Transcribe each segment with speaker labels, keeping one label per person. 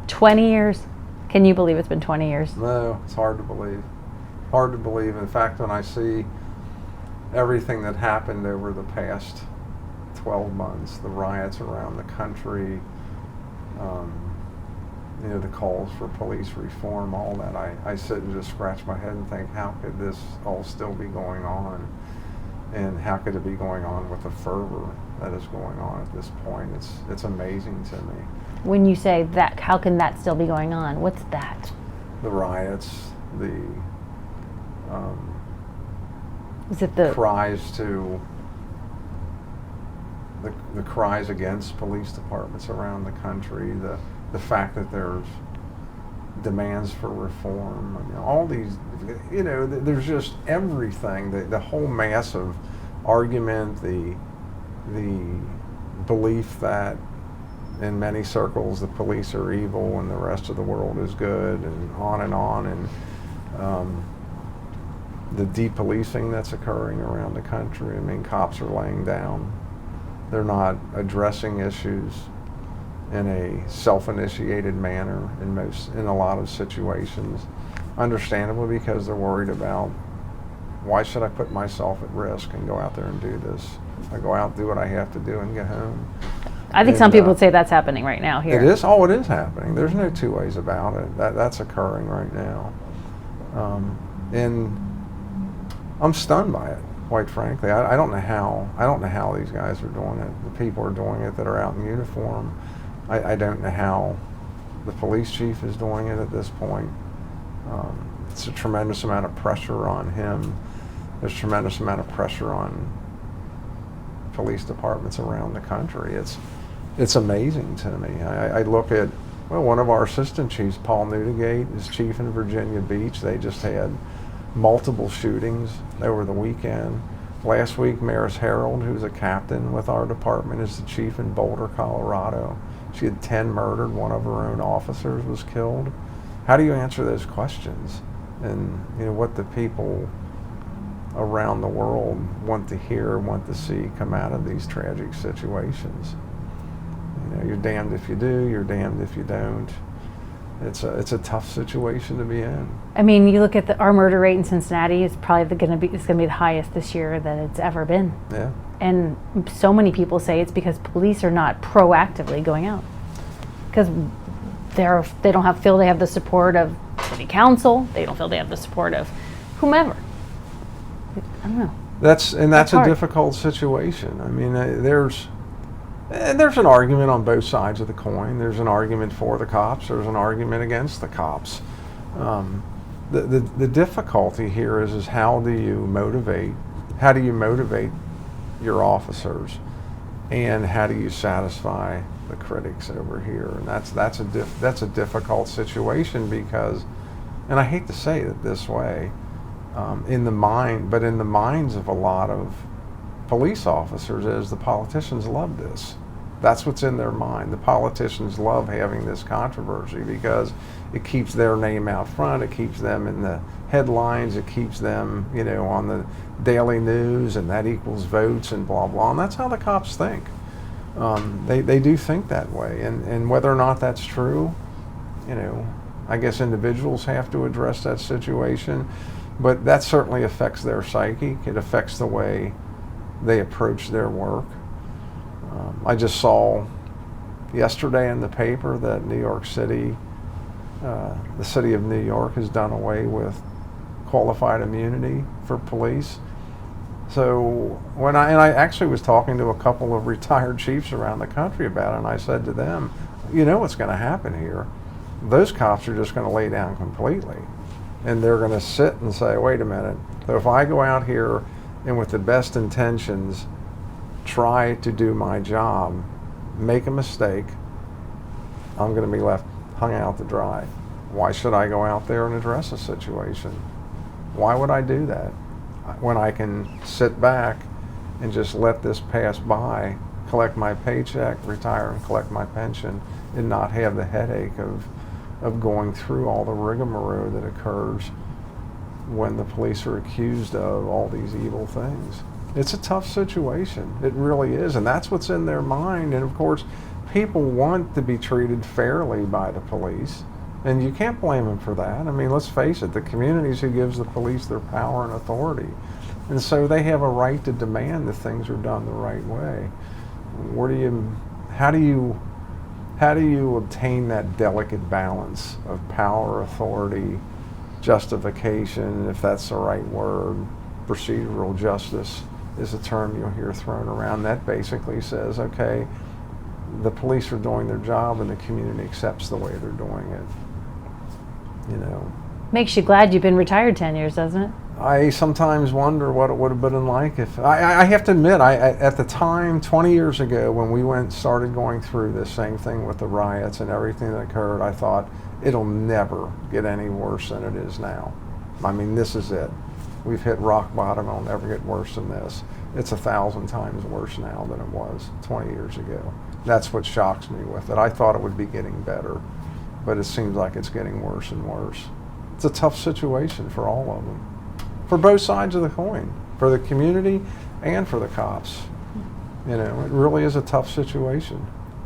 Speaker 1: 20 years? Can you believe it's been 20 years?
Speaker 2: No, it's hard to believe. Hard to believe. In fact, when I see everything that happened over the past 12 months, the riots around the country, the calls for police reform, all that, I sit and just scratch my head and think, how could this all still be going on? And how could it be going on with the fervor that is going on at this point? It's amazing to me.
Speaker 1: When you say that, how can that still be going on? What's that?
Speaker 2: The riots,
Speaker 1: Is it the
Speaker 2: cries to the cries against police departments around the country, the fact that there's demands for reform, all these, there's just everything, the whole massive argument, the belief that in many circles the police are evil and the rest of the world is good, and on and on, and the depolicing that's occurring around the country. Cops are laying down. They're not addressing issues in a self-initiated manner in a lot of situations, understandably, because they're worried about, why should I put myself at risk and go out there and do this? I go out, do what I have to do, and get home.
Speaker 1: I think some people would say that's happening right now here.
Speaker 2: It is. Oh, it is happening. There's no two ways about it. That's occurring right now, and I'm stunned by it, quite frankly. I don't know how these guys are doing it. The people are doing it that are out in uniform. I don't know how the police chief is doing it at this point. It's a tremendous amount of pressure on him. There's a tremendous amount of pressure on police departments around the country. It's amazing to me. I look at, one of our assistant chiefs, Paul Newdigate, is chief in Virginia Beach. They just had multiple shootings over the weekend. Last week, Maris Harold, who's a captain with our department, is the chief in Boulder, Colorado. She had 10 murdered. One of her own officers was killed. How do you answer those questions? And what the people around the world want to hear, want to see come out of these tragic situations? You're damned if you do, you're damned if you don't. It's a tough situation to be in.
Speaker 1: You look at our murder rate in Cincinnati is probably going to be the highest this year that it's ever been.
Speaker 2: Yeah.
Speaker 1: And so many people say it's because police are not proactively going out, because they don't feel they have the support of city council. They don't feel they have the support of whomever. I don't know.
Speaker 2: That's a
Speaker 1: hard.
Speaker 2: difficult situation. There's an argument on both sides of the coin. There's an argument for the cops. There's an argument against the cops. The difficulty here is how do you motivate your officers, and how do you satisfy the critics over here? And that's a difficult situation, because, and I hate to say it this way, in the minds of a lot of police officers, is the politicians love this. That's what's in their mind. The politicians love having this controversy because it keeps their name out front. It keeps them in the headlines. It keeps them, on the daily news, and that equals votes and blah, blah. And that's how the cops think. They do think that way. And whether or not that's true, I guess individuals have to address that situation. But that certainly affects their psyche. It affects the way they approach their work. I just saw yesterday in the paper that New York City, the city of New York, has done away with qualified immunity for police. So I actually was talking to a couple of retired chiefs around the country about it, and I said to them, what's going to happen here? Those cops are just going to lay down completely, and they're going to sit and say, wait a minute, so if I go out here and with the best intentions try to do my job, make a mistake, I'm going to be left hung out to dry. Why should I go out there and address a situation? Why would I do that when I can sit back and just let this pass by, collect my paycheck, retire and collect my pension, and not have the headache of going through all the rigmarole that occurs when the police are accused of all these evil things? It's a tough situation. It really is, and that's what's in their mind. And of course, people want to be treated fairly by the police, and you can't blame them for that. I mean, let's face it, the community's who gives the police their power and authority. And so they have a right to demand that things are done the right way. How do you obtain that delicate balance of power, authority, justification, if that's the right word? Procedural justice is a term you'll hear thrown around. That basically says, okay, the police are doing their job and the community accepts the way they're doing it. You know.
Speaker 1: Makes you glad you've been retired 10 years, doesn't it?
Speaker 2: I sometimes wonder what it would have been like if, I have to admit, at the time, 20 years ago, when we started going through this same thing with the riots and everything that occurred, I thought, it'll never get any worse than it is now. I mean, this is it. We've hit rock bottom, it'll never get worse than this. It's 1,000 times worse now than it was 20 years ago. That's what shocks me with it. I thought it would be getting better, but it seems like it's getting worse and worse. It's a tough situation for all of them. For both sides of the coin, for the community and for the cops. You know, it really is a tough situation.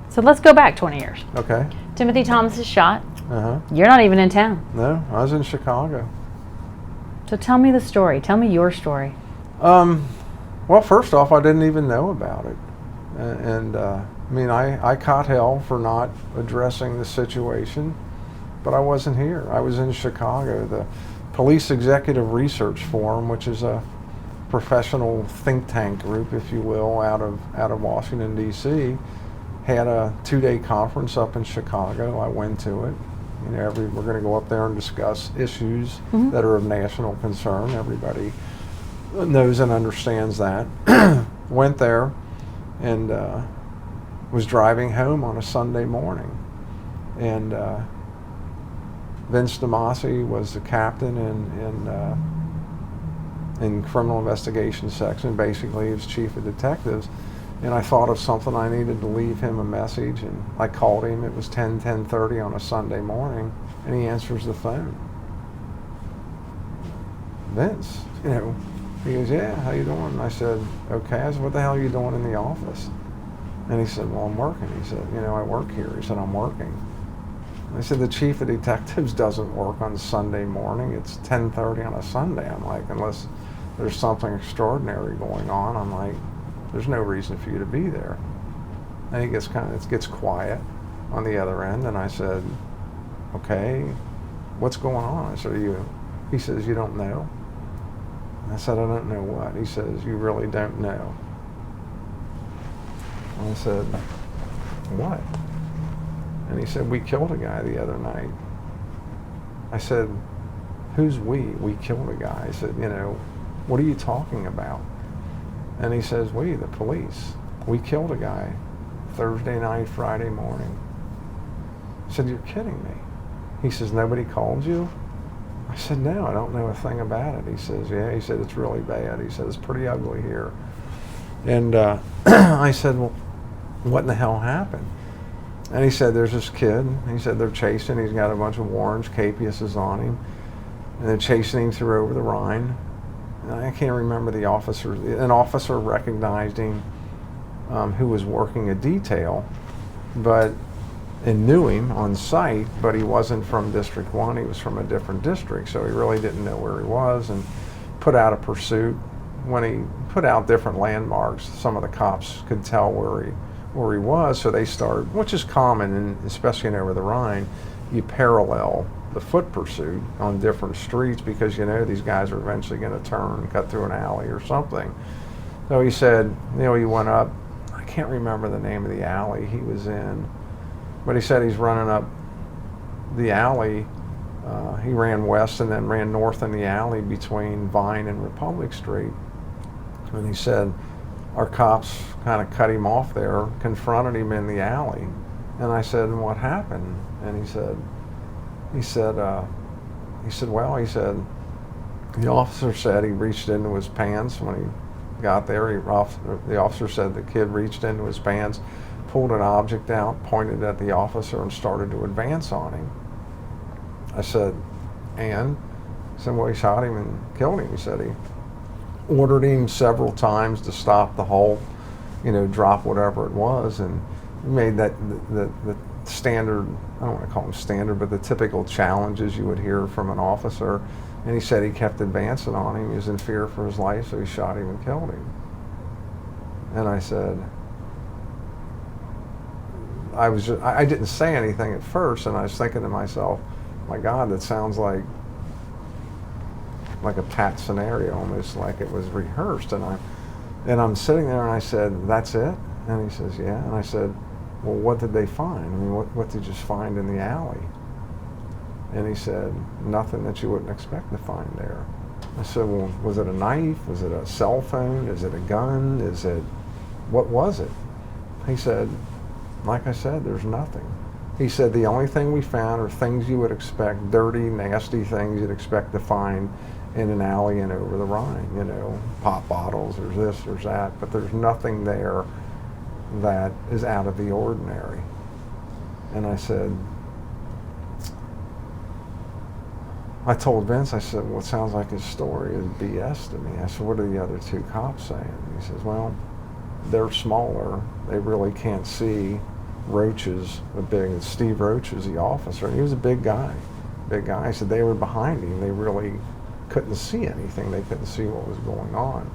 Speaker 1: So let's go back 20 years.
Speaker 2: Okay.
Speaker 1: Timothy Thomas is shot.
Speaker 2: Uh-huh.
Speaker 1: You're not even in town.
Speaker 2: No, I was in Chicago.
Speaker 1: So tell me the story. Tell me your story.
Speaker 2: Well, first off, I didn't even know about it. I mean, I caught hell for not addressing the situation, but I wasn't here. I was in Chicago. The Police Executive Research Forum, which is a professional think tank group, if you will, out of Washington, D.C., had a 2-day conference up in Chicago. I went to it. You know, we're going to go up there and discuss issues that are of national concern. Everybody knows and understands that. Went there and was driving home on a Sunday morning. And Vince DeMasi was the captain in criminal investigation section. Basically, he was chief of detectives. And I thought of something. I needed to leave him a message, and I called him. It was 10:30 on a Sunday morning, and he answers the phone. Vince, you know, he goes, "Yeah, how you doing?" And I said, "Okay." I said, "What the hell are you doing in the office?" And he said, "Well, I'm working." He said, "You know, I work here." He said, "I'm working." I said, "The chief of detectives doesn't work on Sunday morning. It's 10:30 on a Sunday." I'm like, unless there's something extraordinary going on, I'm like, there's no reason for you to be there. And he gets quiet on the other end, and I said, "Okay, what's going on?" I said, he says, "You don't know?" And I said, "I don't know what?" He says, "You really don't know?" And I said, "What?" And he said, "We killed a guy the other night." I said, "Who's we? We killed a guy." I said, "You know, what are you talking about?" And he says, "We, the police. We killed a guy Thursday night, Friday morning." I said, "You're kidding me." He says, "Nobody called you?" I said, "No, I don't know a thing about it." He says, "Yeah." He said, "It's really bad." He said, "It's pretty ugly here." And I said, "Well, what in the hell happened?" And he said, "There's this kid." He said, "They're chasing. He's got a bunch of warrants. Capias is on him. And they're chasing him through over the Rhine." I can't remember the officer. An officer recognized him who was working a detail, and knew him on site, but he wasn't from District 1. He was from a different district, so he really didn't know where he was, and put out a pursuit. When he put out different landmarks, some of the cops could tell where he was, so they started, which is common, and especially over the Rhine, you parallel the foot pursuit on different streets because you know these guys are eventually going to turn and cut through an alley or something. So he said, you know, he went up, I can't remember the name of the alley he was in, but he said he's running up the alley. He ran west and then ran north in the alley between Vine and Republic Street. And he said our cops kind of cut him off there, confronted him in the alley. And I said, "And what happened?" And he said, the officer said he reached into his pants when he got there. The officer said the kid reached into his pants, pulled an object out, pointed at the officer, and started to advance on him. I said, "And?" He said, "Well, he shot him and killed him." He said he ordered him several times to stop the halt, you know, drop whatever it was, and made that the standard, I don't want to call them standard, but the typical challenges you would hear from an officer. And he said he kept advancing on him. He was in fear for his life, so he shot him and killed him. And I said, I didn't say anything at first, and I was thinking to myself, my God, that sounds like a pat scenario, almost like it was rehearsed. And I'm sitting there, and I said, that's it? And he says, yeah. And I said, well, what did they find? I mean, what did you just find in the alley? And he said, nothing that you wouldn't expect to find there. I said, well, was it a knife? Was it a cell phone? Is it a gun? What was it? He said, like I said, there's nothing. He said, the only thing we found are things you would expect, dirty, nasty things you'd expect to find in an alley and over the Rhine, you know, pop bottles, there's this, there's that, but there's nothing there that is out of the ordinary. And I said, I told Vince, I said, well, it sounds like his story is BS to me. I said, what are the other two cops saying? He says, well, they're smaller. They really can't see. Steve Roach is the officer, and he was a big guy. I said, they were behind him. They really couldn't see anything. They couldn't see what was going on.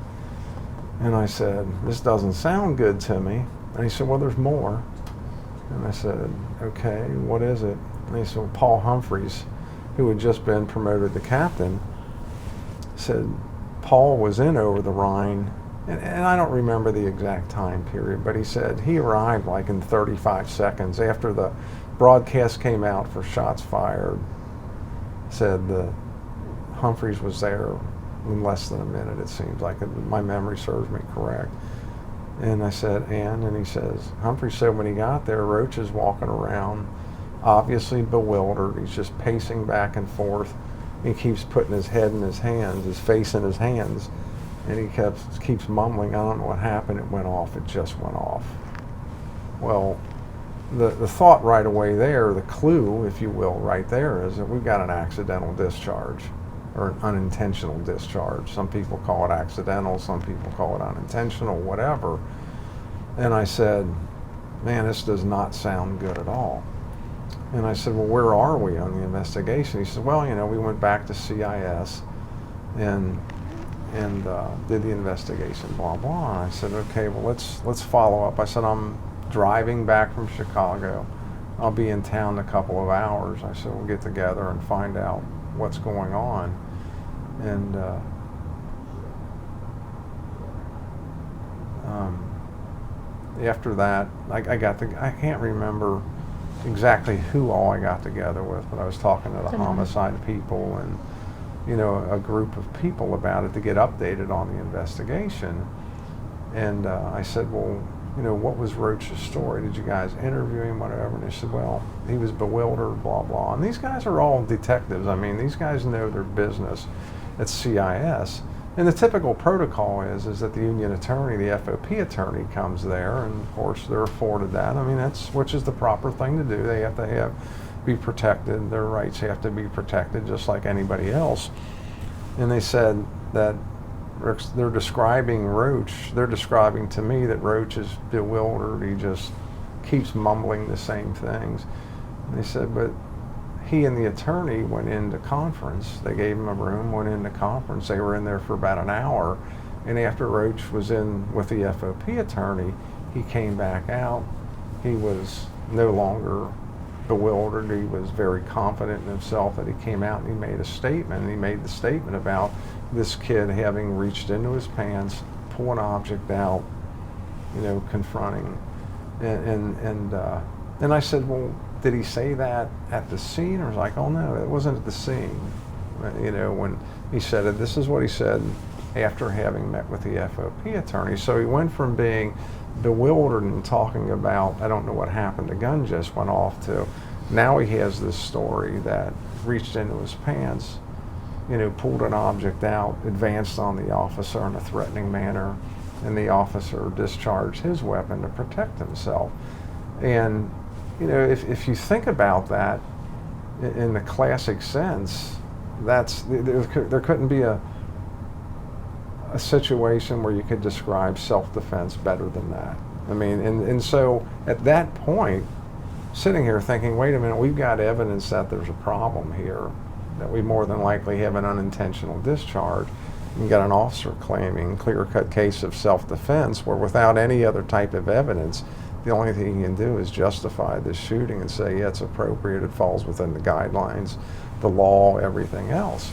Speaker 2: And I said, this doesn't sound good to me. And he said, well, there's more. And I said, okay, what is it? And he said, well, Paul Humphreys, who had just been promoted to captain, said Paul was in over the Rhine, and I don't remember the exact time period, but he said he arrived like in 35 seconds after the broadcast came out for shots fired. Said the Humphreys was there in less than a minute, it seems like. My memory serves me correct. And I said, and he says, Humphreys said when he got there, Roach is walking around, obviously bewildered. He's just pacing back and forth. He keeps putting his head in his hands, his face in his hands, and he keeps mumbling, I don't know what happened, it went off, it just went off. Well, the thought right away there, the clue, if you will, right there, is that we've got an accidental discharge, or an unintentional discharge. Some people call it accidental, some people call it unintentional, whatever. And I said, man, this does not sound good at all. And I said, well, where are we on the investigation? He said, well, you know, we went back to CIS and did the investigation, blah, blah. And I said, okay, well, let's follow up. I said, I'm driving back from Chicago. I'll be in town in a couple of hours. I said, we'll get together and find out what's going on. And after that, I can't remember exactly who all I got together with, but I was talking to the homicide people and, you know, a group of people about it to get updated on the investigation. And I said, well, you know, what was Roach's story? Did you guys interview him, whatever? And they said, well, he was bewildered, blah, blah. And these guys are all detectives. I mean, these guys know their business at CIS. And the typical protocol is that the union attorney, the FOP attorney, comes there, and of course they're afforded that. I mean, which is the proper thing to do. They have to be protected. Their rights have to be protected just like anybody else. And they said that they're describing Roach. They're describing to me that Roach is bewildered. He just keeps mumbling the same things. And they said, but he and the attorney went into conference. They gave him a room, went into conference. They were in there for about an hour. And after Roach was in with the FOP attorney, he came back out. He was no longer bewildered. He was very confident in himself that he came out and he made a statement. And he made the statement about this kid having reached into his pants, pull an object out, you know, confronting. And I said, well, did he say that at the scene? Or was like, oh no, it wasn't at the scene. You know, when he said it, this is what he said after having met with the FOP attorney. So he went from being bewildered and talking about, I don't know what happened, the gun just went off, to now he has this story that reached into his pants, you know, pulled an object out, advanced on the officer in a threatening manner, and the officer discharged his weapon to protect himself. And, you know, if you think about that in the classic sense, there couldn't be a situation where you could describe self-defense better than that. I mean, and so at that point, sitting here thinking, wait a minute, we've got evidence that there's a problem here, that we more than likely have an unintentional discharge. You got an officer claiming clear-cut case of self-defense where without any other type of evidence, the only thing you can do is justify this shooting and say, yeah, it's appropriate, it falls within the guidelines, the law, everything else.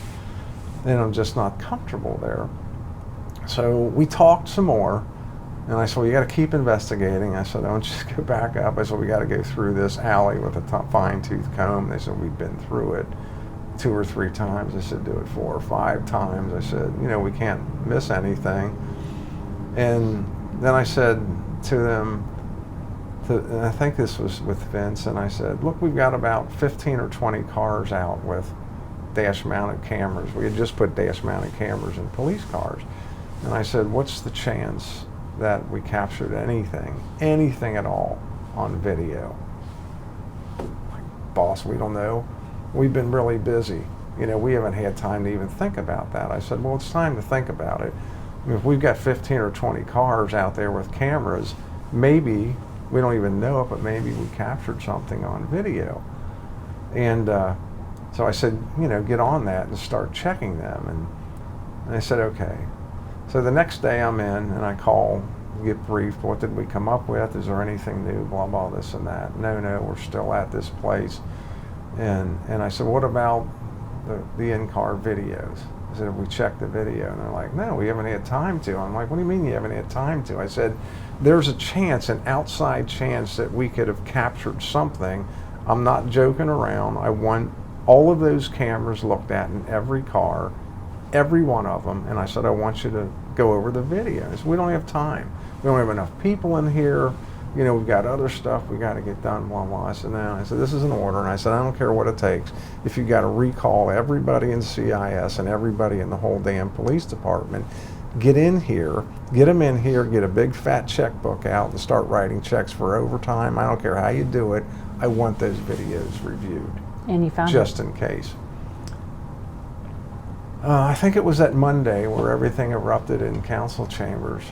Speaker 2: And I'm just not comfortable there. So we talked some more, and I said, well, you got to keep investigating. I said, don't just go back up. I said, we got to go through this alley with a fine-tooth comb. They said, we've been through it 2 or 3 times. I said, do it 4 or 5 times. I said, you know, we can't miss anything. And then I said to them, and I think this was with Vince, and I said, look, we've got about 15 or 20 cars out with dash-mounted cameras. We had just put dash-mounted cameras in police cars. And I said, what's the chance that we captured anything at all on video? Like, boss, we don't know. We've been really busy. You know, we haven't had time to even think about that. I said, well, it's time to think about it. I mean, if we've got 15 or 20 cars out there with cameras, maybe, we don't even know it, but maybe we captured something on video. And so I said, you know, get on that and start checking them. And they said, okay. So the next day I'm in and I call, get briefed, what did we come up with? Is there anything new? Blah, blah, this and that. No, we're still at this place. And I said, what about the in-car videos? I said, have we checked the video? And they're like, no, we haven't had time to. I'm like, what do you mean you haven't had time to? I said, there's a chance, an outside chance that we could have captured something. I'm not joking around. I want all of those cameras looked at in every car, every one of them. And I said, I want you to go over the videos. We don't have time. We don't have enough people in here. You know, we've got other stuff we got to get done, blah, blah. I said, no. I said, this is an order. And I said, I don't care what it takes. If you got to recall everybody in CIS and everybody in the whole damn police department, get in here, get them in here, get a big fat checkbook out and start writing checks for overtime. I don't care how you do it. I want those videos reviewed.
Speaker 1: And you found
Speaker 2: just in case. I think it was that Monday where everything erupted in council chambers.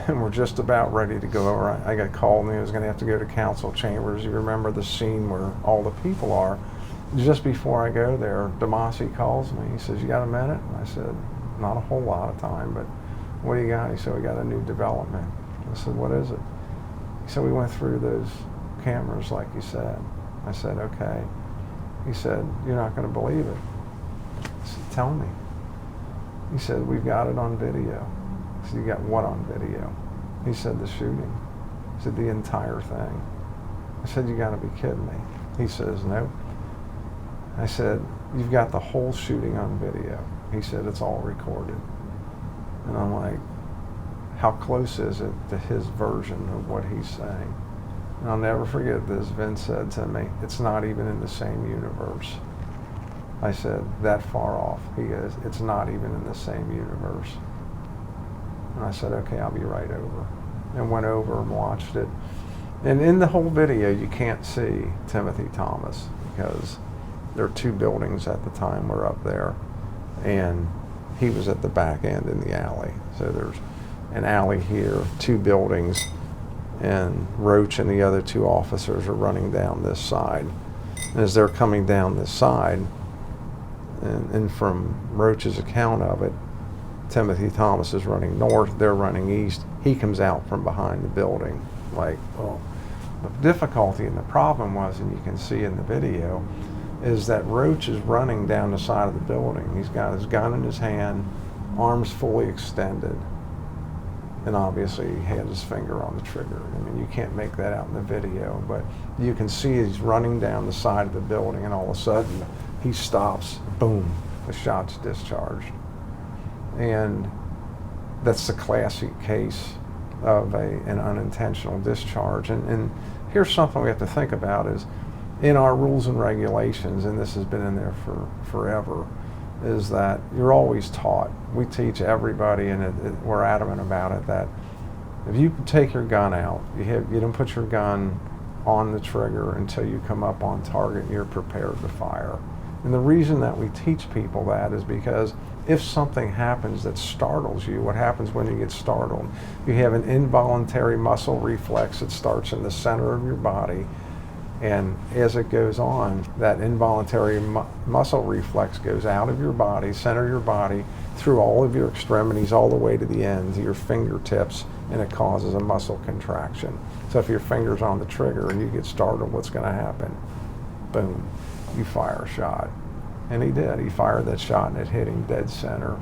Speaker 2: And we're just about ready to go over. I got called and I was going to have to go to council chambers. You remember the scene where all the people are. Just before I go there, Demasi calls me. He says, you got a minute? And I said, not a whole lot of time, but what do you got? He said, we got a new development. I said, what is it? He said, we went through those cameras like you said. I said, okay. He said, you're not going to believe it. I said, tell me. He said, we've got it on video. I said, you got what on video? He said, the shooting. He said, the entire thing. I said, you got to be kidding me. He says, nope. I said, you've got the whole shooting on video. He said, it's all recorded. And I'm like, how close is it to his version of what he's saying? And I'll never forget this. Vince said to me, it's not even in the same universe. I said, that far off. He is. It's not even in the same universe. And I said, okay, I'll be right over. And went over and watched it. And in the whole video, you can't see Timothy Thomas because there are 2 buildings at the time were up there. And he was at the back end in the alley. So there's an alley here, 2 buildings, and Roach and the other 2 officers are running down this side. And as they're coming down this side, and from Roach's account of it, Timothy Thomas is running north, they're running east. He comes out from behind the building. Like, oh. The difficulty and the problem was, and you can see in the video, is that Roach is running down the side of the building. He's got his gun in his hand, arms fully extended, and obviously he had his finger on the trigger. I mean, you can't make that out in the video, but you can see he's running down the side of the building, and all of a sudden he stops, boom, the shot's discharged. And that's the classic case of an unintentional discharge. And here's something we have to think about is in our rules and regulations, and this has been in there for forever, is that you're always taught. We teach everybody, and we're adamant about it, that if you take your gun out, you don't put your gun on the trigger until you come up on target and you're prepared to fire. And the reason that we teach people that is because if something happens that startles you, what happens when you get startled? You have an involuntary muscle reflex that starts in the center of your body, and as it goes on, that involuntary muscle reflex goes out of your body, center of your body, through all of your extremities, all the way to the end, to your fingertips, and it causes a muscle contraction. So if your finger's on the trigger and you get startled, what's going to happen? Boom, you fire a shot. And he did. He fired that shot and it hit him dead center.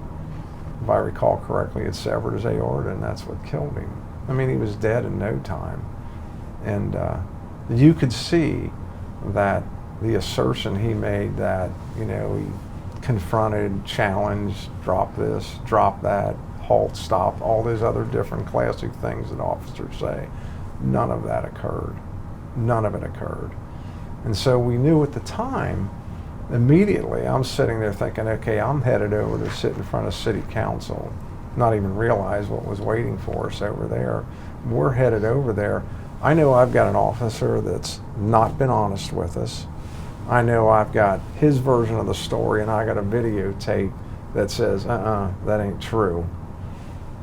Speaker 2: If I recall correctly, it severed his aorta, and that's what killed him. I mean, he was dead in no time. And you could see that the assertion he made that, you know, he confronted, challenged, drop this, drop that, halt, stop, all those other different classic things that officers say. None of that occurred. None of it occurred. And so we knew at the time, immediately, I'm sitting there thinking, okay, I'm headed over to sit in front of city council, not even realize what was waiting for us over there. We're headed over there. I know I've got an officer that's not been honest with us. I know I've got his version of the story, and I got a videotape that says, that ain't true.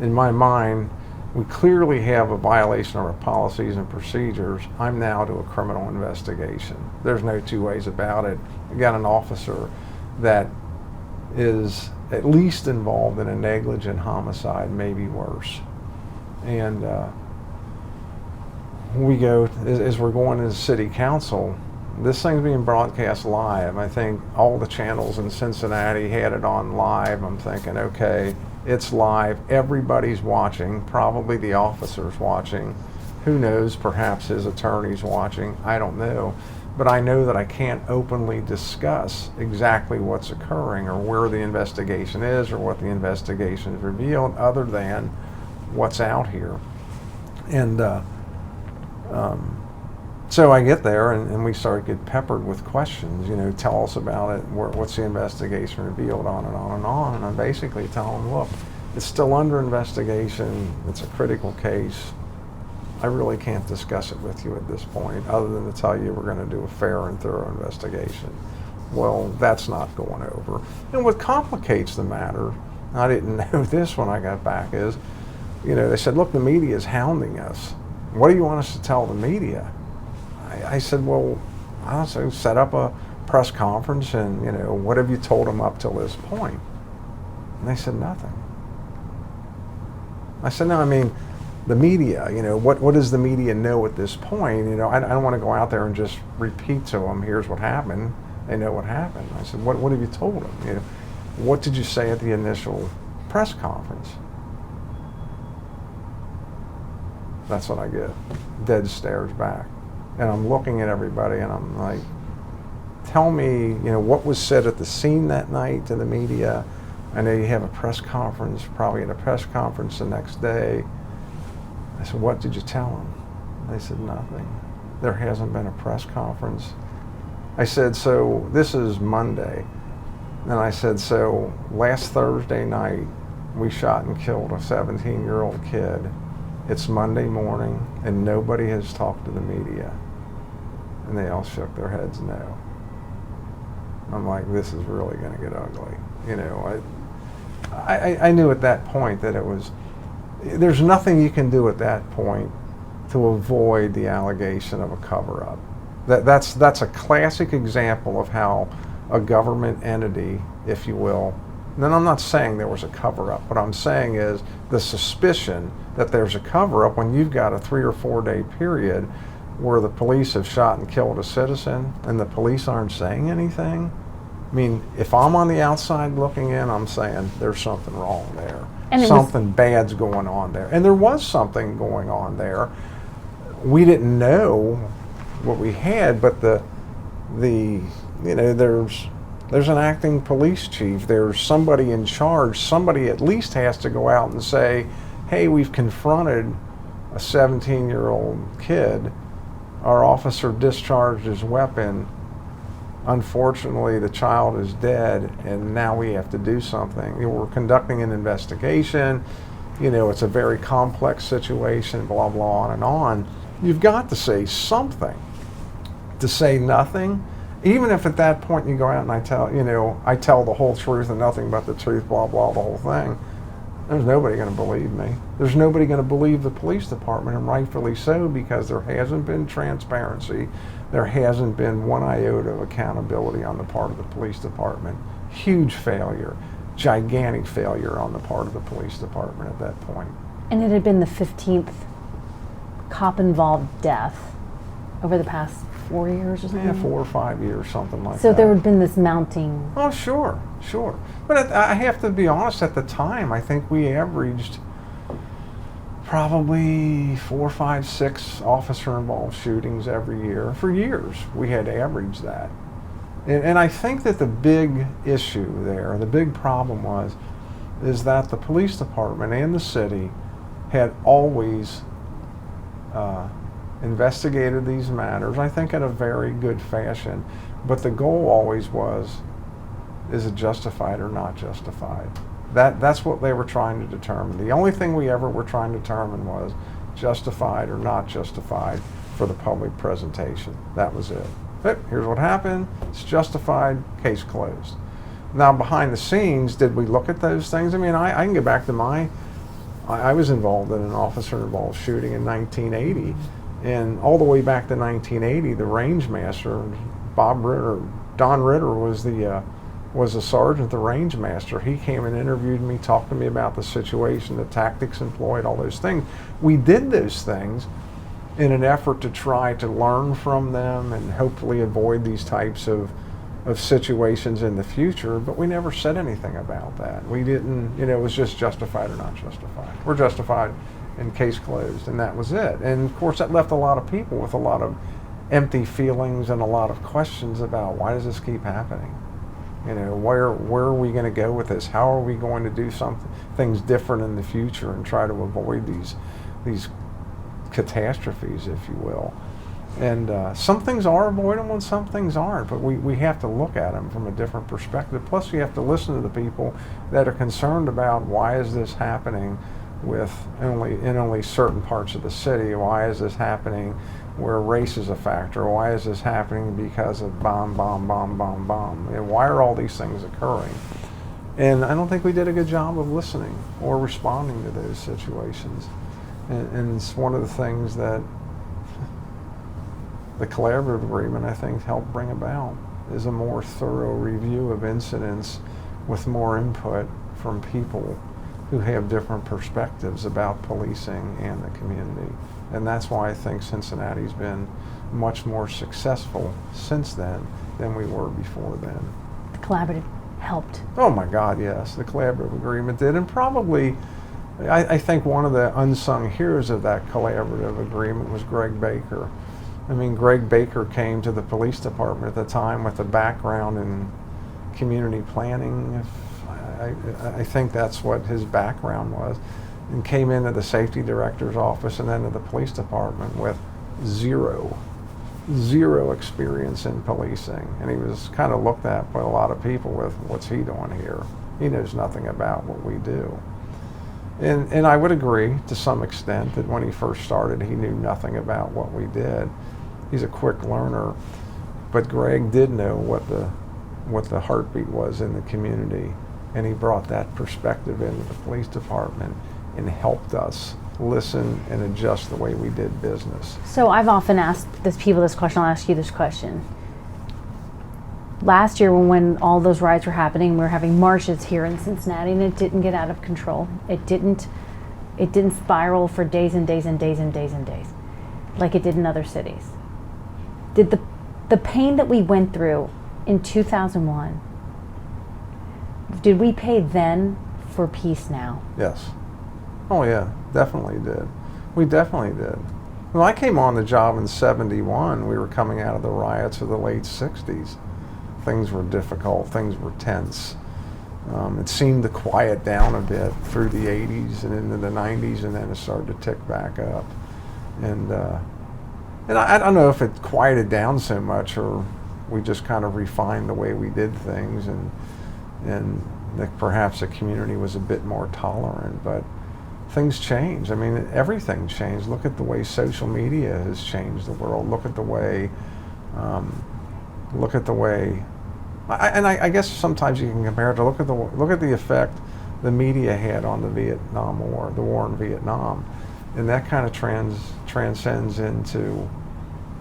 Speaker 2: In my mind, we clearly have a violation of our policies and procedures. I'm now to a criminal investigation. There's no two ways about it. I got an officer that is at least involved in a negligent homicide, maybe worse. And we go, as we're going to the city council, this thing's being broadcast live. I think all the channels in Cincinnati had it on live. I'm thinking, okay, it's live. Everybody's watching. Probably the officer's watching. Who knows? Perhaps his attorney's watching. I don't know. But I know that I can't openly discuss exactly what's occurring or where the investigation is or what the investigation has revealed other than what's out here. And so I get there and we start to get peppered with questions, you know, tell us about it, what's the investigation revealed, on and on and on. And I basically tell them, look, it's still under investigation, it's a critical case. I really can't discuss it with you at this point, other than to tell you we're going to do a fair and thorough investigation. Well, that's not going over. And what complicates the matter, I didn't know this when I got back, is, you know, they said, look, the media is hounding us. What do you want us to tell the media? I said, well, I don't know, set up a press conference and, you know, what have you told them up till this point? And they said, nothing. I said, no, I mean, the media, you know, what does the media know at this point? You know, I don't want to go out there and just repeat to them, here's what happened. They know what happened. I said, what have you told them? You know, what did you say at the initial press conference? That's what I get. Dead stares back. And I'm looking at everybody and I'm like, tell me, you know, what was said at the scene that night to the media. I know you have a press conference, probably at a press conference the next day. I said, what did you tell them? They said, nothing. There hasn't been a press conference. I said, so this is Monday. And I said, so last Thursday night, we shot and killed a 17-year-old kid. It's Monday morning, and nobody has talked to the media. And they all shook their heads no. I'm like, this is really going to get ugly. You know, I knew at that point that it was, there's nothing you can do at that point to avoid the allegation of a cover-up. That's a classic example of how a government entity, if you will, and I'm not saying there was a cover-up. What I'm saying is the suspicion that there's a cover-up when you've got a 3 or 4 day period where the police have shot and killed a citizen and the police aren't saying anything. I mean, if I'm on the outside looking in, I'm saying there's something wrong there. And something bad's going on there. And there was something going on there. We didn't know what we had, but the you know, there's an acting police chief, there's somebody in charge, somebody at least has to go out and say, hey, we've confronted a 17-year-old kid, our officer discharged his weapon, unfortunately the child is dead, and now we have to do something. You know, we're conducting an investigation, you know, it's a very complex situation, blah, blah, on and on. You've got to say something. To say nothing even if at that point you go out and I tell the whole truth and nothing but the truth, blah, blah, the whole thing, there's nobody going to believe me. There's nobody going to believe the police department, and rightfully so, because there hasn't been transparency. There hasn't been one iota of accountability on the part of the police department. Huge failure, gigantic failure on the part of the police department at that point.
Speaker 1: And it had been the 15th cop-involved death over the past 4 years or something?
Speaker 2: Yeah, 4 or 5 years, something like that.
Speaker 1: So there had been this mounting...
Speaker 2: Oh, sure. But I have to be honest, at the time, I think we averaged probably 4, 5, 6 officer-involved shootings every year. For years, we had averaged that. And I think that the big issue there, the big problem is that the police department and the city had always investigated these matters, I think in a very good fashion, but the goal always was, is it justified or not justified? That's what they were trying to determine. The only thing we ever were trying to determine was justified or not justified for the public presentation. That was it. Here's what happened, it's justified, case closed. Now behind the scenes, did we look at those things? I mean, I can get back to I was involved in an officer-involved shooting in 1980, and all the way back to 1980, the range master, Don Ritter was the sergeant, the range master. He came and interviewed me, talked to me about the situation, the tactics employed, all those things. We did those things in an effort to try to learn from them and hopefully avoid these types of situations in the future, but we never said anything about that. We didn't, it was just justified or not justified. We're justified and case closed, and that was it. And of course that left a lot of people with a lot of empty feelings and a lot of questions about, why does this keep happening? Where are we going to go with this? How are we going to do things different in the future and try to avoid these catastrophes, if you will? And some things are avoidable and some things aren't, but we have to look at them from a different perspective. Plus, you have to listen to the people that are concerned about, why is this happening in only certain parts of the city? Why is this happening where race is a factor? Why is this happening because of bomb? And why are all these things occurring? And I don't think we did a good job of listening or responding to those situations. And it's one of the things that the collaborative agreement, I think, helped bring about, is a more thorough review of incidents with more input from people who have different perspectives about policing and the community. And that's why I think Cincinnati's been much more successful since then than we were before then.
Speaker 1: The collaborative helped.
Speaker 2: Oh my God, yes, the collaborative agreement did. And probably, I think one of the unsung heroes of that collaborative agreement was Greg Baker. I mean, Greg Baker came to the police department at the time with a background in community planning. I think that's what his background was, and came into the safety director's office and then to the police department with zero experience in policing. And he was kind of looked at by a lot of people with, what's he doing here? He knows nothing about what we do. And I would agree to some extent that when he first started, he knew nothing about what we did. He's a quick learner, but Greg did know what the heartbeat was in the community, and he brought that perspective into the police department and helped us listen and adjust the way we did business.
Speaker 1: So I've often asked people this question. I'll ask you this question. Last year, when all those riots were happening, we were having marches here in Cincinnati, and it didn't get out of control. It didn't spiral for days and days and days and days and days, like it did in other cities. Did the pain that we went through in 2001, did we pay then for peace now?
Speaker 2: Yes. Oh yeah, definitely did. We definitely did. When I came on the job in '71, we were coming out of the riots of the late '60s. Things were difficult, things were tense. It seemed to quiet down a bit through the '80s and into the '90s, and then it started to tick back up. And I don't know if it quieted down so much, or we just kind of refined the way we did things, and that perhaps the community was a bit more tolerant, but things change. I mean, everything changed. Look at the way social media has changed the world. Look at the way look at the way, I guess sometimes you can compare it to look at the effect the media had on the Vietnam War, the war in Vietnam, and that kind of transcends into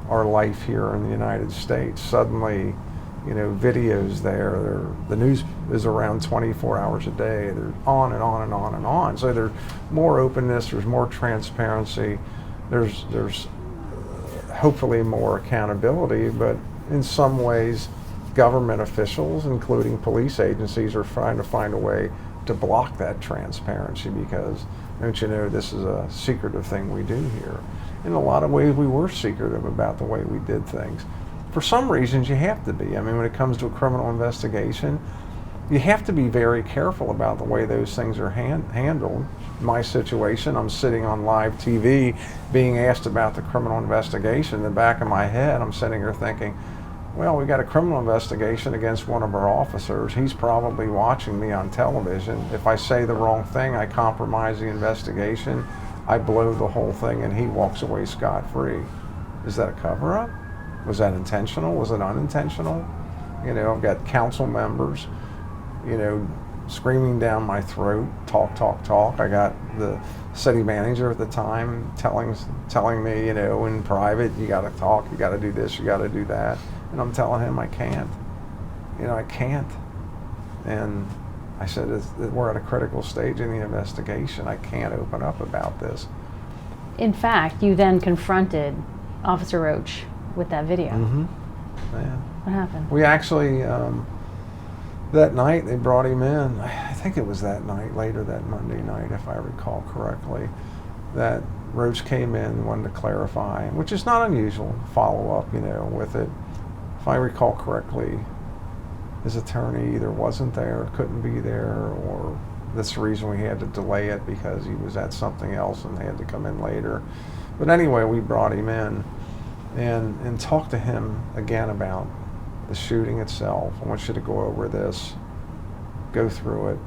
Speaker 2: our life here in the United States. Suddenly, videos there. The news is around 24 hours a day. They're on and on and on and on. So there's more openness. There's more transparency. There's hopefully more accountability. But in some ways, government officials, including police agencies, are trying to find a way to block that transparency because, don't you know, this is a secretive thing we do here. In a lot of ways, we were secretive about the way we did things. For some reasons, you have to be. I mean, when it comes to a criminal investigation, you have to be very careful about the way those things are handled. My situation, I'm sitting on live TV being asked about the criminal investigation. In the back of my head, I'm sitting here thinking, well, we got a criminal investigation against one of our officers. He's probably watching me on television. If I say the wrong thing, I compromise the investigation. I blow the whole thing and he walks away scot-free. Is that a cover-up? Was that intentional? Was it unintentional? I've got council members, screaming down my throat, talk, talk, talk. I got the city manager at the time telling me, in private, you got to talk, you got to do this, you got to do that. And I'm telling him I can't. I can't. And I said, we're at a critical stage in the investigation. I can't open up about this.
Speaker 1: In fact, you then confronted Officer Roach with that video.
Speaker 2: Mm-hmm. Yeah.
Speaker 1: What happened?
Speaker 2: We actually, that night, they brought him in. I think it was that night, later that Monday night, if I recall correctly, that Roach came in, wanted to clarify, which is not unusual, follow up, with it. If I recall correctly, his attorney either wasn't there, couldn't be there, or that's the reason we had to delay it because he was at something else and they had to come in later. But anyway, we brought him in and talked to him again about the shooting itself. I want you to go over this, go through it,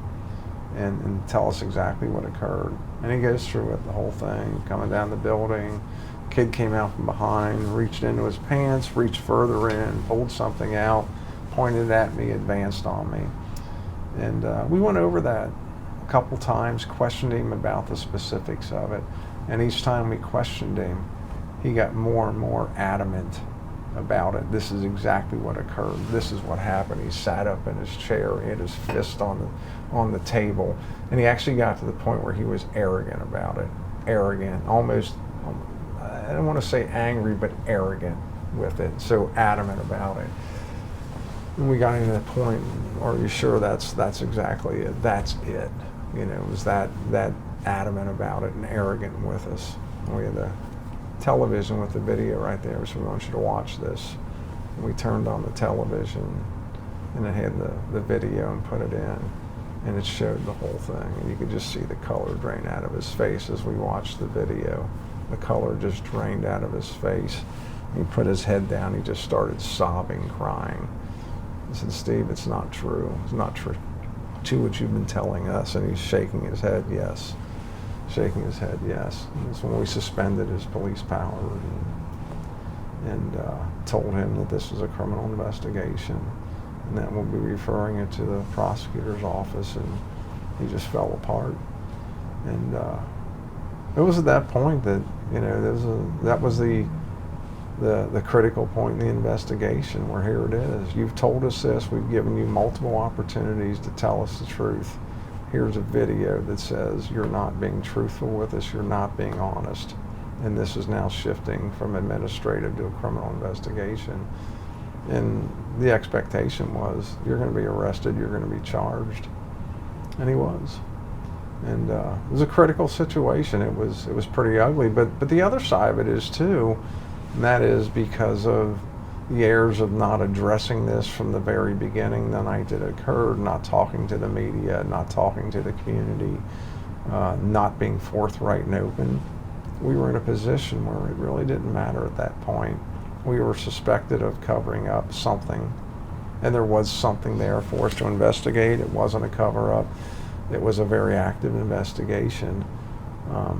Speaker 2: and tell us exactly what occurred. And he goes through it, the whole thing, coming down the building. Kid came out from behind, reached into his pants, reached further in, pulled something out, pointed at me, advanced on me. And we went over that a couple times, questioned him about the specifics of it. And each time we questioned him, he got more and more adamant about it. This is exactly what occurred. This is what happened. He sat up in his chair, he had his fist on the table, and he actually got to the point where he was arrogant about it. Arrogant, almost, I don't want to say angry, but arrogant with it. So adamant about it. And we got into that point, are you sure that's exactly it? That's it. It was that adamant about it and arrogant with us. And we had the television with the video right there, so we want you to watch this. And we turned on the television and it had the video and put it in, and it showed the whole thing, and you could just see the color drain out of his face as we watched the video. The color just drained out of his face. He put his head down, he just started sobbing, crying. I said, Steve, it's not true. It's not true to what you've been telling us. And he's shaking his head, yes. Shaking his head, yes. And that's when we suspended his police power and told him that this was a criminal investigation and that we'll be referring it to the prosecutor's office, and he just fell apart. And it was at that point that, that was the critical point in the investigation, where here it is. You've told us this. We've given you multiple opportunities to tell us the truth. Here's a video that says you're not being truthful with us, you're not being honest. And this is now shifting from administrative to a criminal investigation. And the expectation was, you're going to be arrested, you're going to be charged. And he was. And it was a critical situation. It was pretty ugly. But the other side of it is too, and that is because of the errors of not addressing this from the very beginning, the night that it occurred, not talking to the media, not talking to the community, not being forthright and open. We were in a position where it really didn't matter at that point. We were suspected of covering up something, and there was something there for us to investigate. It wasn't a cover-up. It was a very active investigation.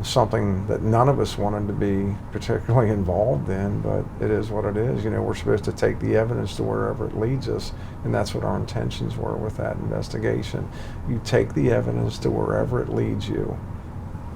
Speaker 2: something that none of us wanted to be particularly involved in, but it is what it is. You know, we're supposed to take the evidence to wherever it leads us, and that's what our intentions were with that investigation. You take the evidence to wherever it leads you,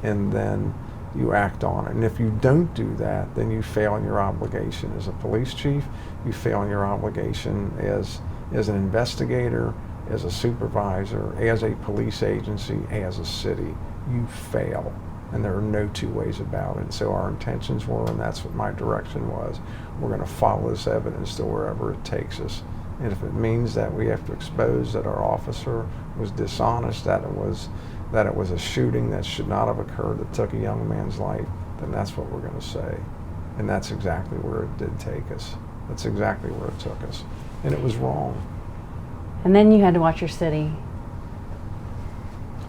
Speaker 2: and then you act on it. And if you don't do that, then you fail in your obligation as a police chief, you fail in your obligation as an investigator, as a supervisor, as a police agency, as a city. You fail. And there are no two ways about it. And so our intentions were, and that's what my direction was, we're going to follow this evidence to wherever it takes us. And if it means that we have to expose that our officer was dishonest, that it was a shooting that should not have occurred that took a young man's life, then that's what we're going to say. And that's exactly where it did take us. That's exactly where it took us. And it was wrong.
Speaker 1: And then you had to watch your city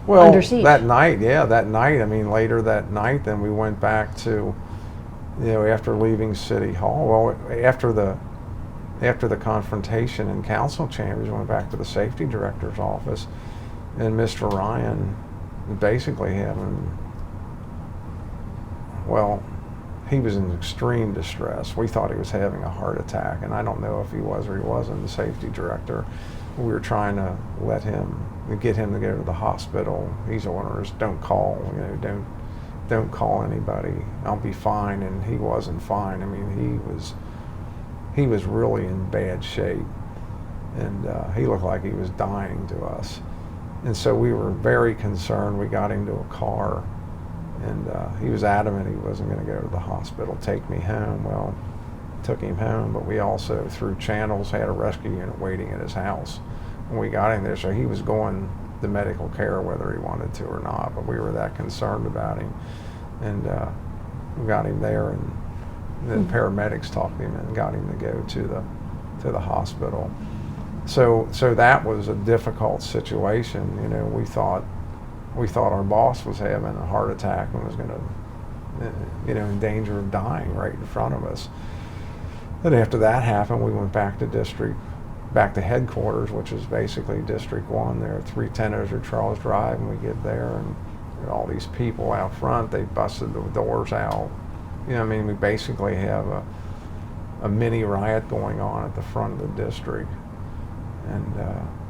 Speaker 2: Well,
Speaker 1: under siege.
Speaker 2: that night, I mean, later that night, then we went back to, you know, after leaving City Hall, well, after the confrontation in council chambers, we went back to the safety director's office, and Mr. Ryan basically having, well, he was in extreme distress. We thought he was having a heart attack, and I don't know if he was or he wasn't, the safety director. We were trying to get him to go to the hospital. He's ordering us, don't call, you know, don't call anybody. I'll be fine. And he wasn't fine. I mean, he was really in bad shape, and he looked like he was dying to us. And so we were very concerned. We got him to a car, and he was adamant he wasn't going to go to the hospital. Take me home. Well, took him home, but we also, through channels, had a rescue unit waiting at his house when we got him there. So he was going to medical care whether he wanted to or not, but we were that concerned about him. And we got him there, and then paramedics talked him and got him to go to the hospital. So that was a difficult situation. You know, we thought our boss was having a heart attack and was going to, you know, in danger of dying right in front of us. Then after that happened, we went back to headquarters, which is basically District 1 there at 310 Ozar Charles Drive, and we get there, and all these people out front, they busted the doors out. You know, I mean, we basically have a mini riot going on at the front of the district. And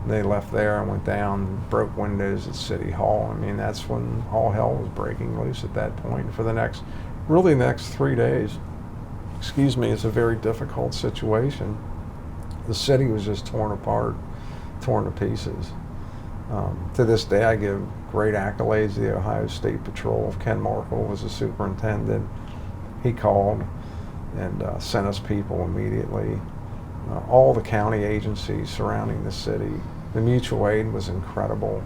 Speaker 2: they left there and went down and broke windows at City Hall. I mean, that's when all hell was breaking loose at that point. For the next 3 days, it's a very difficult situation. The city was just torn apart, torn to pieces. To this day, I give great accolades to the Ohio State Patrol. Ken Markle was the superintendent. He called and sent us people immediately. All the county agencies surrounding the city. The mutual aid was incredible.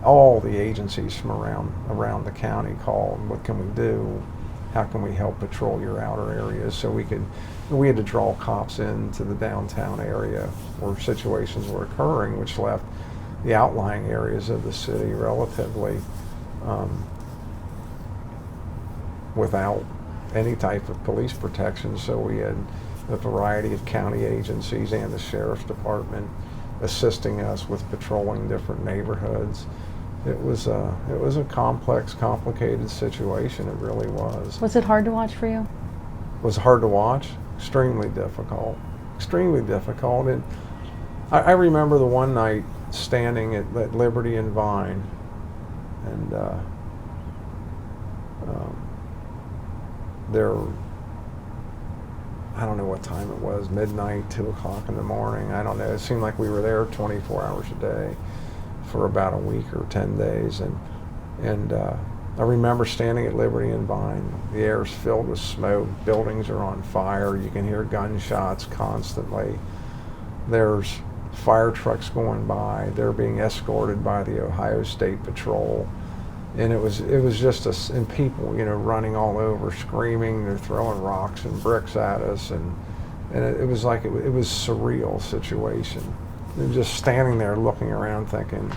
Speaker 2: All the agencies from around the county called. What can we do? How can we help patrol your outer areas? So we had to draw cops into the downtown area where situations were occurring, which left the outlying areas of the city relatively without any type of police protection. So we had a variety of county agencies and the sheriff's department assisting us with patrolling different neighborhoods. It was a complex, complicated situation. It really was.
Speaker 1: Was it hard to watch for you?
Speaker 2: Was it hard to watch? Extremely difficult. Extremely difficult. And I remember the one night standing at Liberty and Vine, and there, I don't know what time it was, midnight, 2 o'clock in the morning, I don't know. It seemed like we were there 24 hours a day for about a week or 10 days. And I remember standing at Liberty and Vine. The air is filled with smoke. Buildings are on fire. You can hear gunshots constantly. There's fire trucks going by. They're being escorted by the Ohio State Patrol. And it was just and people, you know, running all over, screaming. They're throwing rocks and bricks at us, and it was like it was a surreal situation. And just standing there looking around thinking,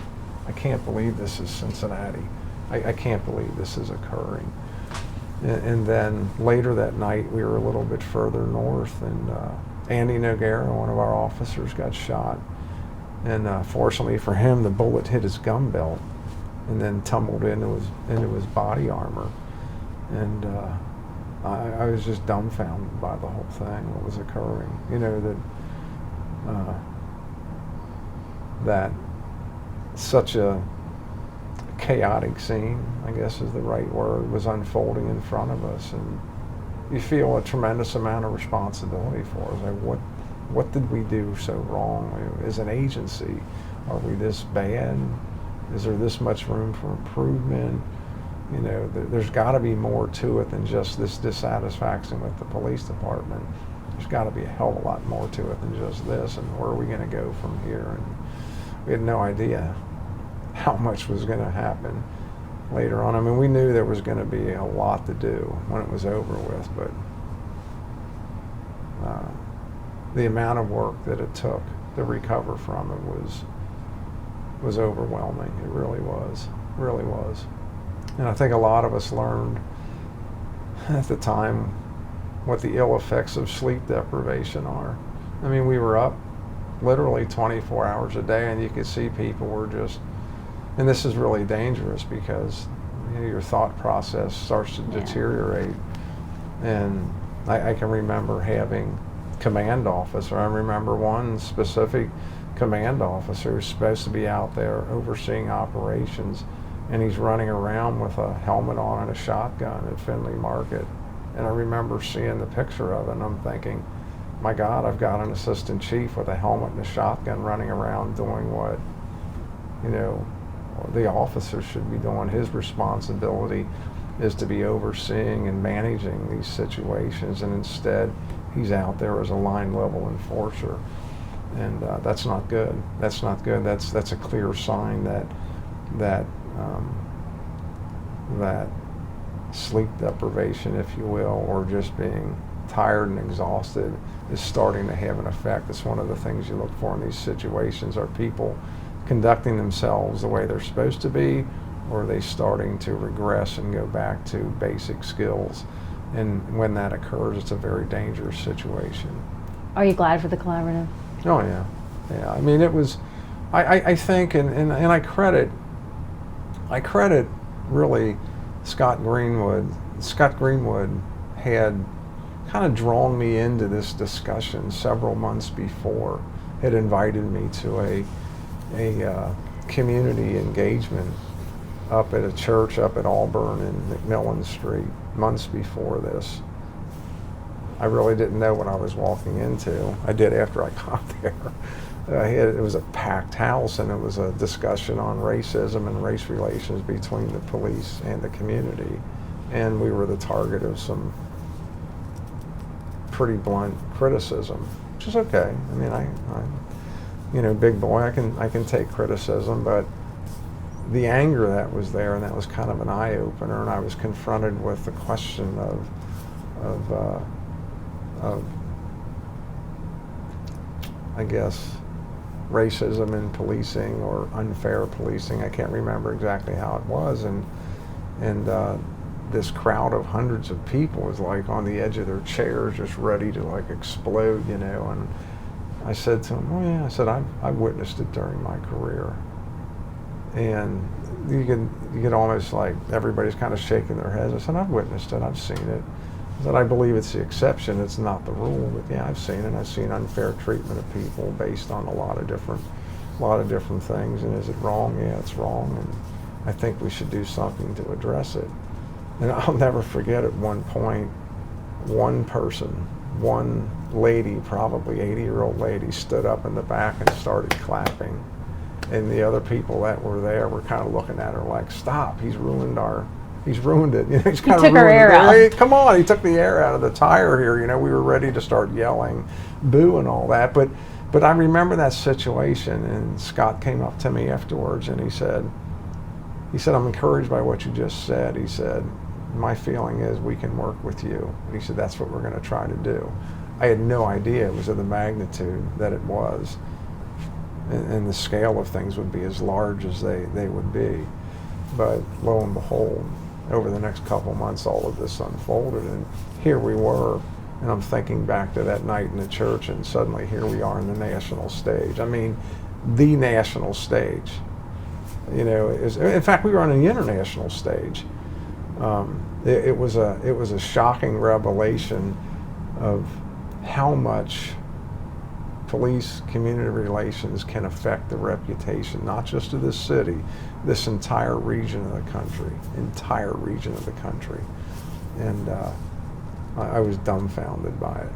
Speaker 2: I can't believe this is Cincinnati. I can't believe this is occurring. And then later that night, we were a little bit further north, and Andy Noguera, one of our officers, got shot. And fortunately for him, the bullet hit his gun belt and then tumbled into his body armor. And I was just dumbfounded by the whole thing, what was occurring. You know, that such a chaotic scene, I guess is the right word, was unfolding in front of us, and you feel a tremendous amount of responsibility for us. Like, what did we do so wrong as an agency? Are we this bad? Is there this much room for improvement? You know, there's got to be more to it than just this dissatisfaction with the police department. There's got to be a hell of a lot more to it than just this, and where are we going to go from here? And we had no idea how much was going to happen later on. I mean, we knew there was going to be a lot to do when it was over with, but the amount of work that it took to recover from it was overwhelming. It really was, really was. And I think a lot of us learned at the time what the ill effects of sleep deprivation are. I mean, we were up literally 24 hours a day, and you could see people were just, and this is really dangerous because, you know, your thought process starts to deteriorate. And I can remember having command officer. I remember one specific command officer who's supposed to be out there overseeing operations, and he's running around with a helmet on and a shotgun at Findlay Market. And I remember seeing the picture of it, and I'm thinking, my God, I've got an assistant chief with a helmet and a shotgun running around doing what, you know, the officer should be doing. His responsibility is to be overseeing and managing these situations, and instead he's out there as a line level enforcer. And that's not good. That's not good. That's a clear sign that sleep deprivation, if you will, or just being tired and exhausted is starting to have an effect. It's one of the things you look for in these situations. Are people conducting themselves the way they're supposed to be, or are they starting to regress and go back to basic skills? And when that occurs, it's a very dangerous situation.
Speaker 1: Are you glad for the collaborative?
Speaker 2: Oh yeah, yeah. I mean, it was. I think, and I credit really Scott Greenwood. Scott Greenwood had kind of drawn me into this discussion several months before. Had invited me to a community engagement up at a church up at Auburn in McMillan Street months before this. I really didn't know what I was walking into. I did after I got there. It was a packed house, and it was a discussion on racism and race relations between the police and the community. And we were the target of some pretty blunt criticism, which is okay. I mean, I you know, big boy, I can take criticism, but the anger that was there, and that was kind of an eye-opener, and I was confronted with the question of I guess racism in policing or unfair policing. I can't remember exactly how it was, and this crowd of hundreds of people was like on the edge of their chairs, just ready to like explode, you know. And I said to him, "Oh yeah," I said, "I've witnessed it during my career." And you could almost like everybody's kind of shaking their heads. I said, "I've witnessed it. I've seen it." I said, "I believe it's the exception. It's not the rule." But yeah, I've seen it. I've seen unfair treatment of people based on a lot of different things. And is it wrong? Yeah, it's wrong. And I think we should do something to address it. And I'll never forget, at one point, one person, one lady, probably 80-year-old lady, stood up in the back and started clapping. And the other people that were there were kind of looking at her like, "Stop, he's ruined it." You know, he's kind of
Speaker 1: took her air out.
Speaker 2: Hey, come on, he took the air out of the tire here. You know, we were ready to start yelling, boo and all that. But I remember that situation, and Scott came up to me afterwards, and he said, "I'm encouraged by what you just said." He said, "My feeling is we can work with you." And he said, "That's what we're going to try to do." I had no idea it was of the magnitude that it was. And the scale of things would be as large as they would be. But lo and behold, over the next couple months, all of this unfolded, and here we were. And I'm thinking back to that night in the church, and suddenly here we are on the national stage. I mean, the national stage. You know, in fact, we were on an international stage. It was a shocking revelation of how much police community relations can affect the reputation, not just of this city, this entire region of the country, And I was dumbfounded by it.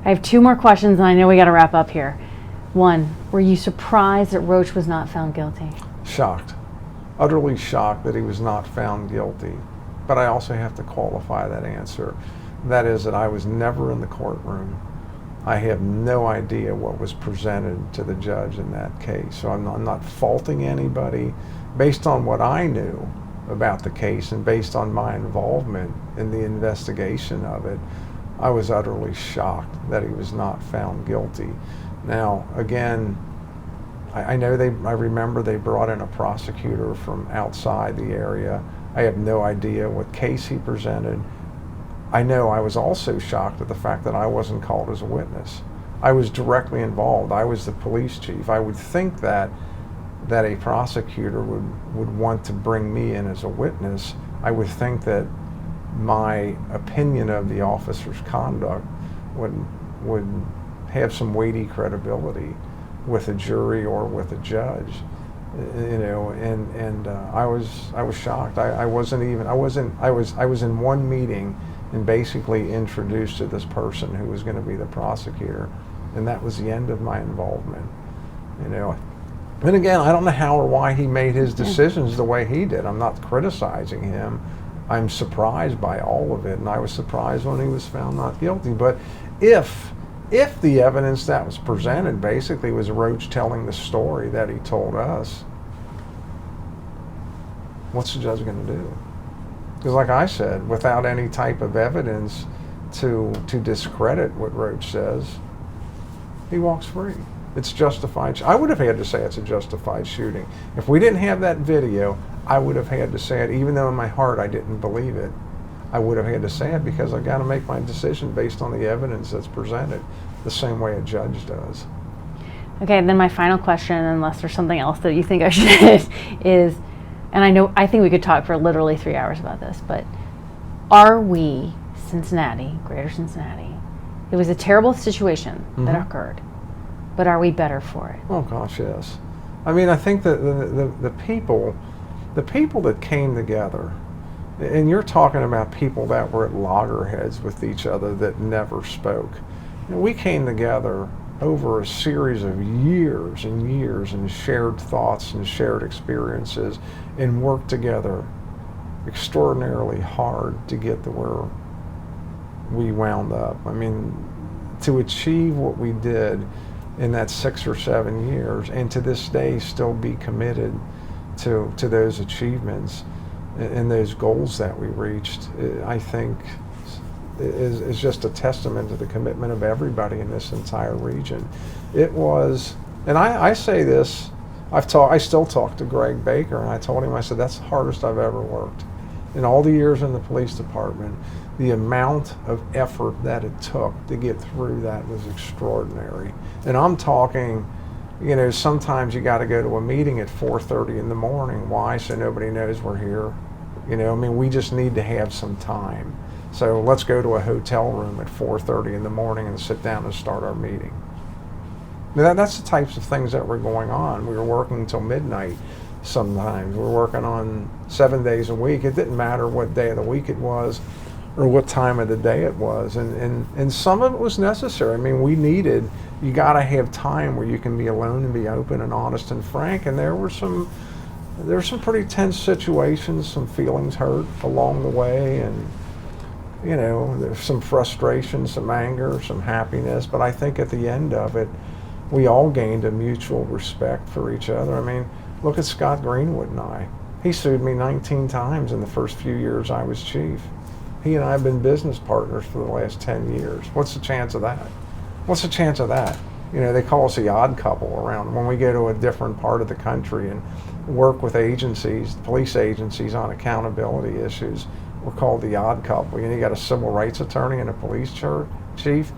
Speaker 1: I have two more questions, and I know we got to wrap up here. One, were you surprised that Roach was not found guilty?
Speaker 2: Shocked. Utterly shocked that he was not found guilty. But I also have to qualify that answer. That is that I was never in the courtroom. I have no idea what was presented to the judge in that case. So I'm not faulting anybody. Based on what I knew about the case and based on my involvement in the investigation of it, I was utterly shocked that he was not found guilty. Now, again, I remember they brought in a prosecutor from outside the area. I have no idea what case he presented. I know I was also shocked at the fact that I wasn't called as a witness. I was directly involved. I was the police chief. I would think that a prosecutor would want to bring me in as a witness. I would think that my opinion of the officer's conduct would have some weighty credibility with a jury or with a judge, and I was shocked. I was in one meeting and basically introduced to this person who was going to be the prosecutor, and that was the end of my involvement. And again, I don't know how or why he made his decisions the way he did. I'm not criticizing him. I'm surprised by all of it, and I was surprised when he was found not guilty. But if the evidence that was presented basically was Roach telling the story that he told us, what's the judge going to do? Because like I said, without any type of evidence to discredit what Roach says, he walks free. It's justified. I would have had to say it's a justified shooting. If we didn't have that video, I would have had to say it, even though in my heart I didn't believe it. I would have had to say it because I've got to make my decision based on the evidence that's presented, the same way a judge does.
Speaker 1: Okay, and then my final question, unless there's something else that you think I should, is, and I think we could talk for literally 3 hours about this, but are we, Cincinnati, greater Cincinnati, it was a terrible situation that occurred, but are we better for it?
Speaker 2: Oh gosh, yes. I mean, I think that the people that came together, and you're talking about people that were at loggerheads with each other that never spoke. We came together over a series of years and years and shared thoughts and shared experiences and worked together extraordinarily hard to get to where we wound up. I mean, to achieve what we did in that 6 or 7 years and to this day still be committed to those achievements and those goals that we reached, I think is just a testament to the commitment of everybody in this entire region. It was, and I say this, I still talk to Greg Baker, and I told him, I said, that's the hardest I've ever worked. In all the years in the police department, the amount of effort that it took to get through that was extraordinary. And I'm talking, sometimes you got to go to a meeting at 4:30 in the morning. Why? So nobody knows we're here. We just need to have some time. So let's go to a hotel room at 4:30 in the morning and sit down and start our meeting. That's the types of things that were going on. We were working until midnight sometimes. We were working on 7 days a week. It didn't matter what day of the week it was or what time of the day it was. And some of it was necessary. I mean, you got to have time where you can be alone and be open and honest and frank. And there were some pretty tense situations, some feelings hurt along the way, and there's some frustration, some anger, some happiness, but I think at the end of it, we all gained a mutual respect for each other. I mean, look at Scott Greenwood and I. He sued me 19 times in the first few years I was chief. He and I have been business partners for the last 10 years. What's the chance of that? What's the chance of that? They call us the odd couple around when we go to a different part of the country and work with agencies, police agencies, on accountability issues. We're called the odd couple. You got a civil rights attorney and a police chief.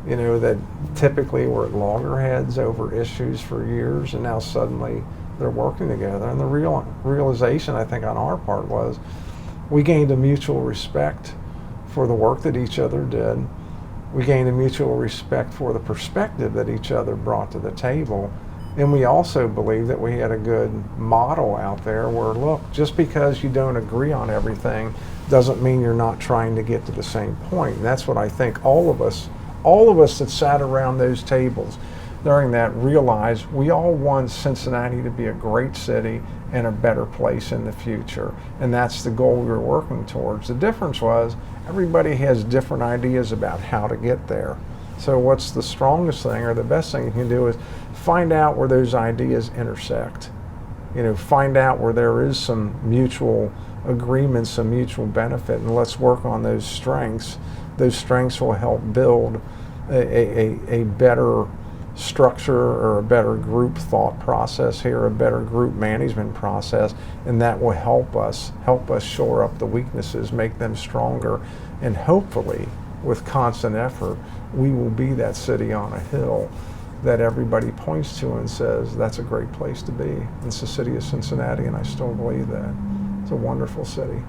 Speaker 2: you know, that typically were at loggerheads over issues for years, and now suddenly they're working together. And the realization, I think, on our part was we gained a mutual respect for the work that each other did. We gained a mutual respect for the perspective that each other brought to the table. And we also believe that we had a good model out there where, look, just because you don't agree on everything doesn't mean you're not trying to get to the same point. And that's what I think all of us that sat around those tables during that realized we all want Cincinnati to be a great city and a better place in the future. And that's the goal we were working towards. The difference was everybody has different ideas about how to get there. So what's the strongest thing or the best thing you can do is find out where those ideas intersect. You know, find out where there is some mutual agreement, some mutual benefit, and let's work on those strengths. Those strengths will help build a better structure or a better group thought process here, a better group management process, and that will help us shore up the weaknesses, make them stronger, and hopefully with constant effort we will be that city on a hill that everybody points to and says that's a great place to be. It's the city of Cincinnati, and I still believe that. It's a wonderful city.